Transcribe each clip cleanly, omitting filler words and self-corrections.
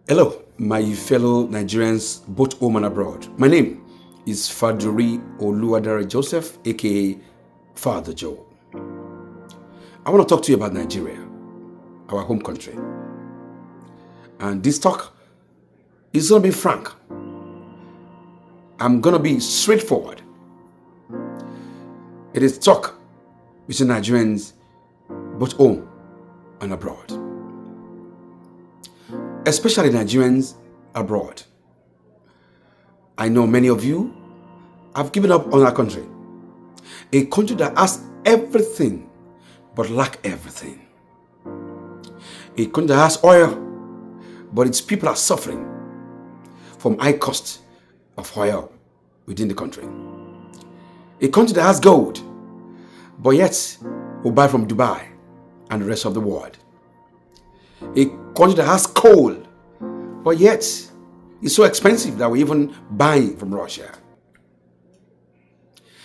Hello, my fellow Nigerians, both home and abroad. My name is Faduri Oluwadare Joseph, aka Father Joe. I want to talk to you about Nigeria, our home country. And this talk is going to be frank. I'm going to be straightforward. It is talk between Nigerians, both home and abroad. Especially Nigerians abroad. I know many of you have given up on our country. A country that has everything but lack everything. A country that has oil, but its people are suffering from high cost of oil within the country. A country that has gold, but yet will buy from Dubai and the rest of the world. A country that has coal, but yet it's so expensive that we're even buying from Russia.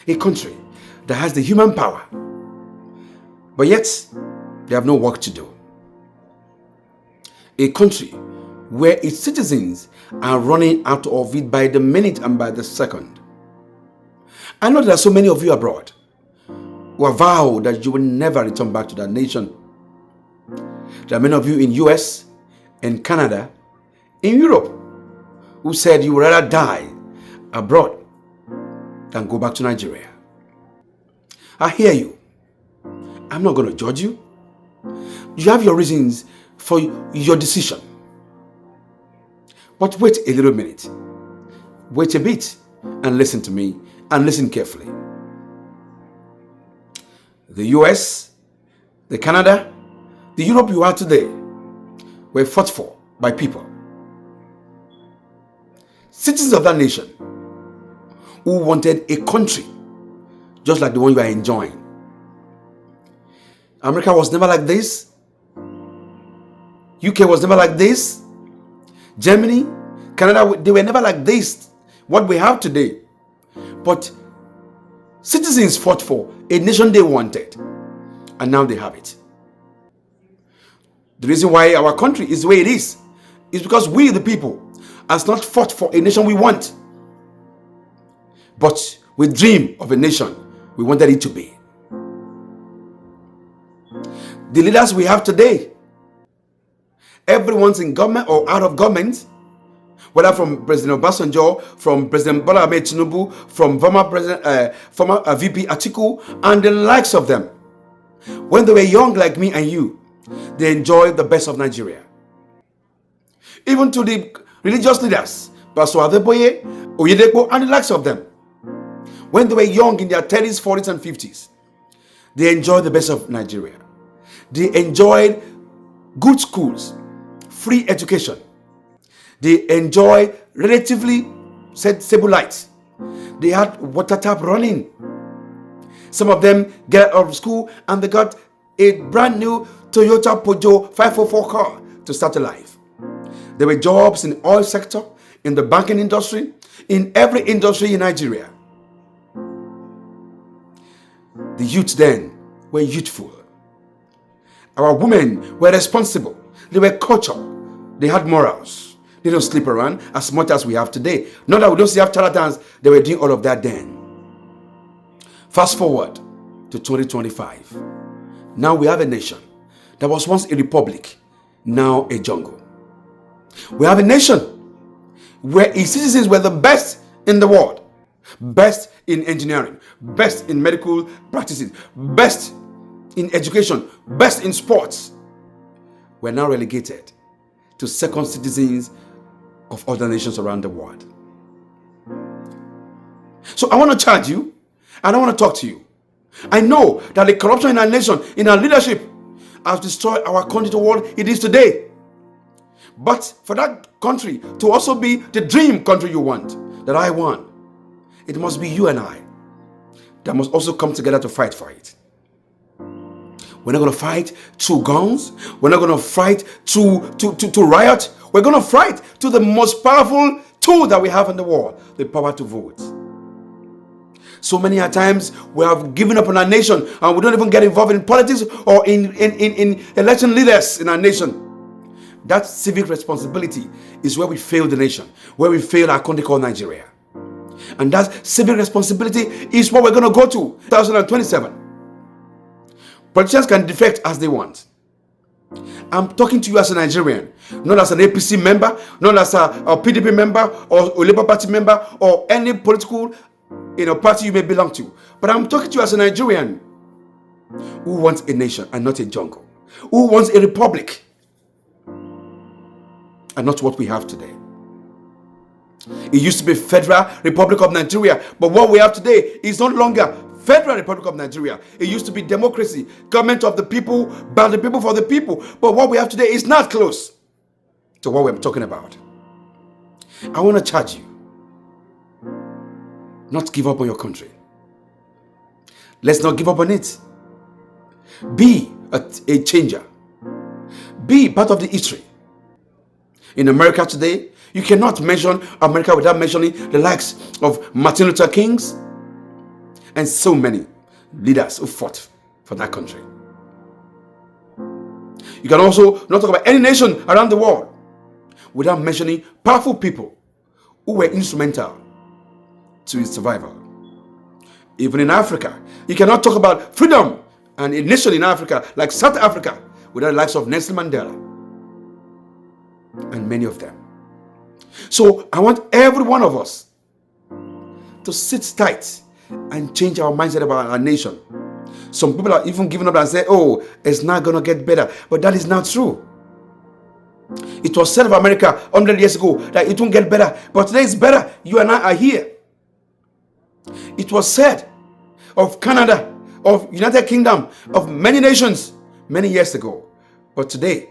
A country that has the human power, but yet they have no work to do. A country where its citizens are running out of it by the minute and by the second. I know there are so many of you abroad who have vowed that you will never return back to that nation. There are many of you in US, in Canada, in Europe, who said you would rather die abroad than go back to Nigeria. I hear you. I'm not going to judge you. You have your reasons for your decision. But wait a little minute. Wait a bit and listen to me and listen carefully. The US, the Canada, the Europe you are today were fought for by people, citizens of that nation, who wanted a country just like the one you are enjoying. America was never like this. UK was never like this. Germany, Canada, they were never like this, what we have today. But citizens fought for a nation they wanted, and now they have it. The reason why our country is the way it is because we, the people, has not fought for a nation we want, but we dream of a nation we wanted it to be. The leaders we have today, everyone's in government or out of government, whether from President Obasanjo, from President Bola Ahmed Tinubu, from former VP Atiku, and the likes of them. When they were young like me and you, they enjoyed the best of Nigeria. Even to the religious leaders, Pastor Adeboye, Oyedepo, and the likes of them. When they were young in their 30s, 40s, and 50s, they enjoyed the best of Nigeria. They enjoyed good schools, free education. They enjoyed relatively stable lights. They had water tap running. Some of them get out of school and they got a brand new Toyota Peugeot 504 car to start a life. There were jobs in the oil sector, in the banking industry, in every industry in Nigeria. The youth then were youthful. Our women were responsible. They were cultured. They had morals. They don't sleep around as much as we have today. Not that we don't see have charlatans. They were doing all of that then. Fast forward to 2025. Now we have a nation that was once a republic, now a jungle. We have a nation where its citizens were the best in the world. Best in engineering, best in medical practices, best in education, best in sports. We're now relegated to second citizens of other nations around the world. So I want to charge you and I want to talk to you. I know that the corruption in our nation, in our leadership, has destroyed our country to what it is today. But for that country to also be the dream country you want, that I want, it must be you and I that must also come together to fight for it. We're not going to fight through guns. We're not going to fight to riot. We're going to fight to the most powerful tool that we have in the world, the power to vote. So many times we have given up on our nation and we don't even get involved in politics or in election leaders in our nation That civic responsibility is where we fail the nation, where we fail our country called Nigeria. And that civic responsibility is what we're going to go to 2027. Politicians can defect as they want. I'm talking to you as a Nigerian, not as an APC member, not as a PDP member or a Labour Party member or any political party you may belong to. But I'm talking to you as a Nigerian who wants a nation and not a jungle, who wants a republic and not what we have today. It used to be Federal Republic of Nigeria, but what we have today is no longer Federal Republic of Nigeria. It used to be democracy, government of the people, by the people, for the people. But what we have today is not close to what we're talking about. I want to charge you not to give up on your country. Let's not give up on it. Be a changer. Be part of the history. In America today, you cannot mention America without mentioning the likes of Martin Luther King and so many leaders who fought for that country. You can also not talk about any nation around the world without mentioning powerful people who were instrumental to its survival. Even in Africa, you cannot talk about freedom and a nation in Africa like South Africa without the likes of Nelson Mandela and many of them. So I want every one of us to sit tight and change our mindset about our nation. Some people are even giving up and say, oh, it's not going to get better. But that is not true. It was said of America 100 years ago that it won't get better. But today it's better. You and I are here. It was said of Canada, of United Kingdom, of many nations many years ago. But today,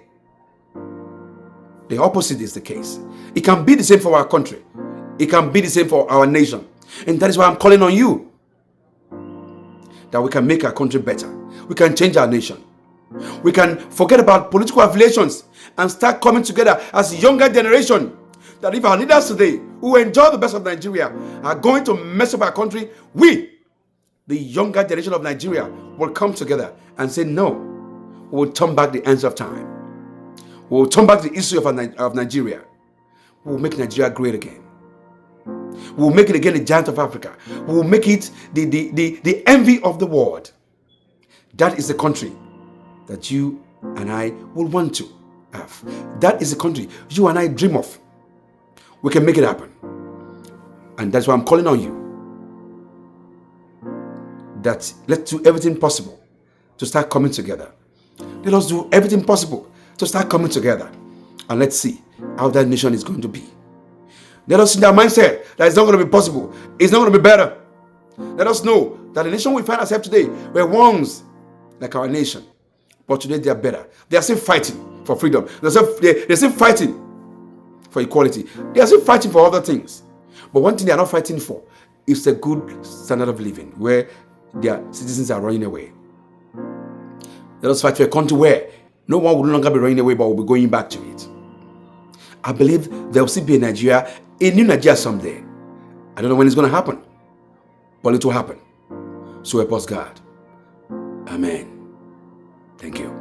the opposite is the case. It can be the same for our country. It can be the same for our nation. And that is why I'm calling on you. That we can make our country better. We can change our nation. We can forget about political affiliations and start coming together as a younger generation. That if our leaders today, who enjoy the best of Nigeria, are going to mess up our country, we, the younger generation of Nigeria, will come together and say, no, we will turn back the hands of time. We will turn back the history of Nigeria. We will make Nigeria great again. We will make it again the giant of Africa. We will make it the envy of the world. That is the country that you and I will want to have. That is the country you and I dream of. We can make it happen. And that's why I'm calling on you. That let's do everything possible to start coming together. Let us do everything possible to start coming together. And let's see how that nation is going to be. Let us in that mindset that it's not going to be possible. It's not going to be better. Let us know that the nation we find ourselves today were once like our nation. But today they are better. They are still fighting for freedom. They're still fighting for equality. They are still fighting for other things. But one thing they are not fighting for is a good standard of living where their citizens are running away. Let us fight for a country where no one will no longer be running away but will be going back to it. I believe there will still be a new Nigeria someday. I don't know when it's going to happen, but it will happen. So help us God. Amen. Thank you.